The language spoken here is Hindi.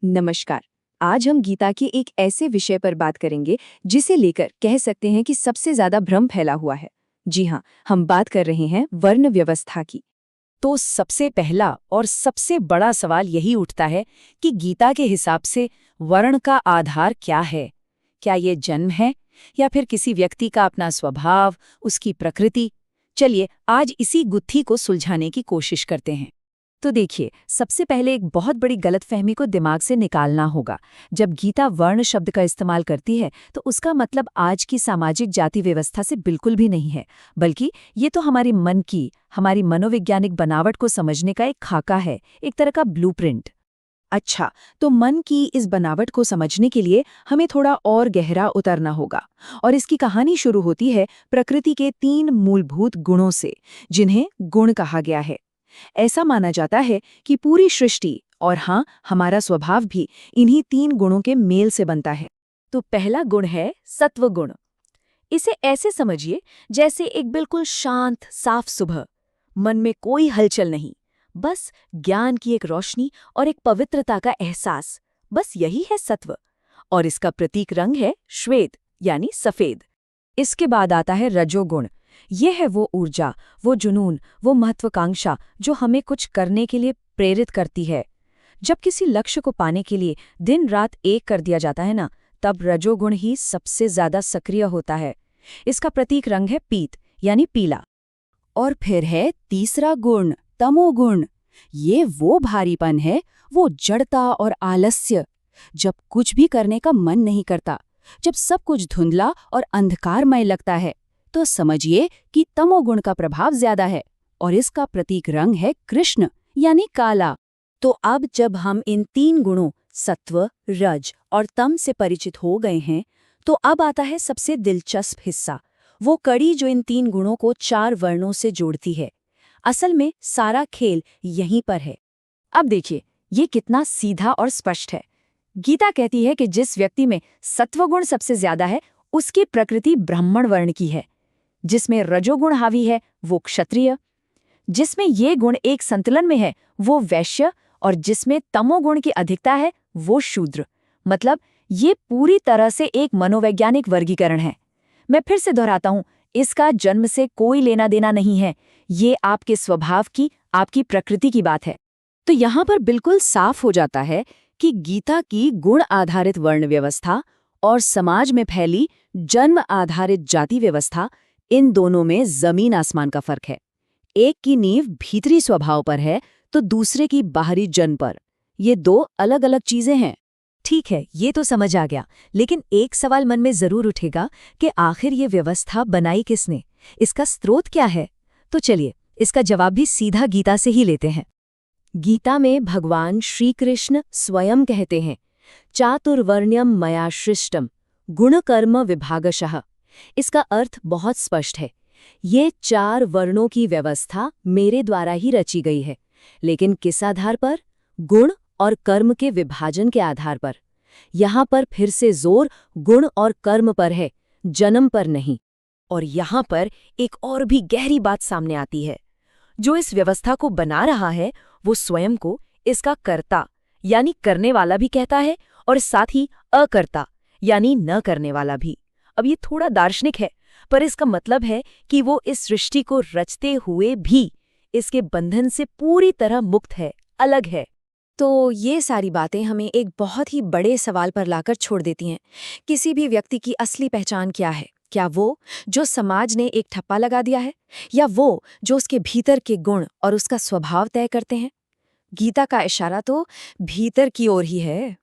नमस्कार। आज हम गीता के एक ऐसे विषय पर बात करेंगे जिसे लेकर कह सकते हैं कि सबसे ज्यादा भ्रम फैला हुआ है। जी हाँ, हम बात कर रहे हैं वर्ण व्यवस्था की। तो सबसे पहला और सबसे बड़ा सवाल यही उठता है कि गीता के हिसाब से वर्ण का आधार क्या है। क्या ये जन्म है या फिर किसी व्यक्ति का अपना स्वभाव, उसकी प्रकृति? चलिए आज इसी गुत्थी को सुलझाने की कोशिश करते हैं। तो देखिए, सबसे पहले एक बहुत बड़ी गलतफहमी को दिमाग से निकालना होगा। जब गीता वर्ण शब्द का इस्तेमाल करती है तो उसका मतलब आज की सामाजिक जाति व्यवस्था से बिल्कुल भी नहीं है, बल्कि ये तो हमारे मन की, हमारी मनोवैज्ञानिक बनावट को समझने का एक खाका है, एक तरह का ब्लूप्रिंट। अच्छा, तो मन की इस बनावट को समझने के लिए हमें थोड़ा और गहरा उतरना होगा। और इसकी कहानी शुरू होती है प्रकृति के 3 मूलभूत गुणों से, जिन्हें गुण कहा गया है। ऐसा माना जाता है कि पूरी सृष्टि और हाँ, हमारा स्वभाव भी इन्हीं 3 गुणों के मेल से बनता है। तो पहला गुण है सत्व गुण। इसे ऐसे समझिए जैसे एक बिल्कुल शांत, साफ सुबह, मन में कोई हलचल नहीं, बस ज्ञान की एक रोशनी और एक पवित्रता का एहसास। बस यही है सत्व। और इसका प्रतीक रंग है श्वेत, यानी सफेद। इसके बाद आता है रजोगुण। ये है वो ऊर्जा, वो जुनून, वो महत्वाकांक्षा जो हमें कुछ करने के लिए प्रेरित करती है। जब किसी लक्ष्य को पाने के लिए दिन रात एक कर दिया जाता है ना, तब रजोगुण ही सबसे ज्यादा सक्रिय होता है। इसका प्रतीक रंग है पीत, यानी पीला। और फिर है तीसरा गुण, तमोगुण। ये वो भारीपन है, वो जड़ता और आलस्य। जब कुछ भी करने का मन नहीं करता, जब सब कुछ धुंधला और अंधकारमय लगता है, तो समझिए कि तमोगुण का प्रभाव ज्यादा है। और इसका प्रतीक रंग है कृष्ण, यानी काला। तो अब जब हम इन 3 गुणों सत्व, रज और तम से परिचित हो गए हैं, तो अब आता है सबसे दिलचस्प हिस्सा, वो कड़ी जो इन 3 गुणों को 4 वर्णों से जोड़ती है। असल में सारा खेल यहीं पर है। अब देखिए, ये कितना सीधा और स्पष्ट है। गीता कहती है कि जिस व्यक्ति में सत्वगुण सबसे ज्यादा है, उसकी प्रकृति ब्राह्मण वर्ण की है। जिसमें रजोगुण हावी है, वो क्षत्रिय। जिसमें ये गुण एक संतुलन में है, वो वैश्य। और जिसमें तमोगुण की अधिकता है, वो शूद्र। मतलब ये पूरी तरह से एक मनोवैज्ञानिक वर्गीकरण है। मैं फिर से दोहराता हूं, इसका जन्म से कोई लेना देना नहीं है। ये आपके स्वभाव की, आपकी प्रकृति की बात है। तो यहाँ पर बिल्कुल साफ हो जाता है कि गीता की गुण आधारित वर्ण व्यवस्था और समाज में फैली जन्म आधारित जाति व्यवस्था, इन दोनों में जमीन आसमान का फर्क है। एक की नींव भीतरी स्वभाव पर है, तो दूसरे की बाहरी जन्म पर। ये 2 अलग अलग चीजें हैं। ठीक है, ये तो समझ आ गया, लेकिन एक सवाल मन में जरूर उठेगा कि आखिर ये व्यवस्था बनाई किसने, इसका स्रोत क्या है? तो चलिए, इसका जवाब भी सीधा गीता से ही लेते हैं। गीता में भगवान श्री कृष्ण स्वयं कहते हैं, चातुर्वर्ण्यम मया सृष्टम गुणकर्म विभागशः। इसका अर्थ बहुत स्पष्ट है। ये 4 वर्णों की व्यवस्था मेरे द्वारा ही रची गई है, लेकिन किस आधार पर? गुण और कर्म के विभाजन के आधार पर। यहाँ पर फिर से जोर गुण और कर्म पर है, जन्म पर नहीं। और यहाँ पर एक और भी गहरी बात सामने आती है। जो इस व्यवस्था को बना रहा है, वो स्वयं को इसका कर्ता, यानी करने वाला भी कहता है, और साथ ही अकर्ता, यानी न करने वाला भी। अब ये थोड़ा दार्शनिक है, पर इसका मतलब है कि वो इस सृष्टि को रचते हुए भी इसके बंधन से पूरी तरह मुक्त है, अलग है। तो ये सारी बातें हमें एक बहुत ही बड़े सवाल पर लाकर छोड़ देती हैं। किसी भी व्यक्ति की असली पहचान क्या है? क्या वो जो समाज ने एक ठप्पा लगा दिया है, या वो जो उसके भीतर के गुण और उसका स्वभाव तय करते हैं? गीता का इशारा तो भीतर की ओर ही है।